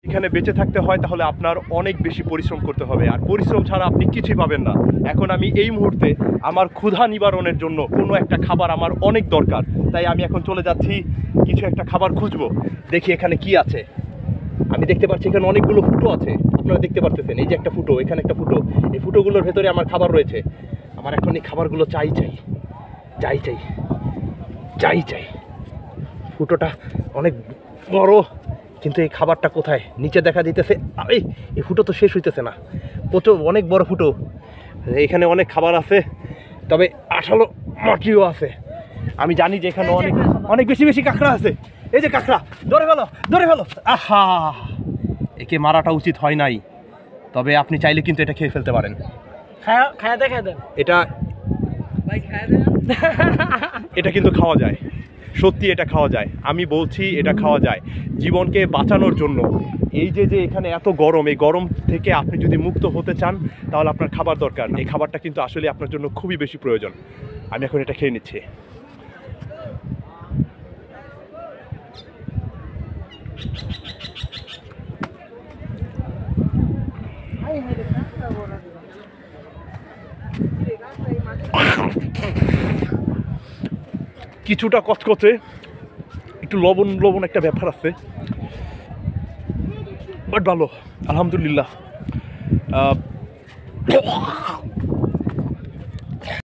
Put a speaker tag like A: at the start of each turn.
A: এখানে বেঁচে থাকতে হয় তাহলে আপনার অনেক বেশি পরিশ্রম করতে হবে, আর পরিশ্রম ছাড়া আপনি কিছুই পাবেন না। এখন আমি এই মুহূর্তে আমার ক্ষুধা নিবারণের জন্য কোনো একটা খাবার আমার অনেক দরকার, তাই আমি এখন চলে যাচ্ছি কিছু একটা খাবার খুঁজবো। দেখি এখানে কি আছে। আমি দেখতে পাচ্ছি এখানে অনেকগুলো ফুটো আছে, আপনারা দেখতে পারতেছেন। এই যে একটা ফুটো, এখানে একটা ফুটো, এই ফুটোগুলোর ভেতরে আমার খাবার রয়েছে। আমার এখন এই খাবারগুলো চাই। ফুটোটা অনেক বড়, কিন্তু এই খাবারটা কোথায়? নিচে দেখা দিতেছে। এই ফুটো তো শেষ হইতেছে না, প্রচুর অনেক বড় ফুটো। এখানে অনেক খাবার আছে, তবে আঠালো মাটিও আছে। আমি জানি যে এখানে অনেক বেশি কাঁকড়া আছে। এই যে কাঁকড়া, ধরে ফেলো। আহা, একে মারাটা উচিত হয় নাই, তবে আপনি চাইলে কিন্তু এটা খেয়ে ফেলতে পারেন। এটা কিন্তু খাওয়া যায়, সত্যি এটা খাওয়া যায়। আমি বলছি এটা খাওয়া যায়। জীবনকে বাঁচানোর জন্য এই যে এখানে এত গরম, এই গরম থেকে আপনি যদি মুক্ত হতে চান তাহলে আপনার খাবার দরকার। এই খাবারটা কিন্তু আসলে আপনার জন্য খুবই বেশি প্রয়োজন। আমি এখন এটা খেয়ে নিচ্ছি। কিছুটা কচকচে, একটু লবণ একটা ব্যাপার আছে, বাট ভালো, আলহামদুলিল্লাহ।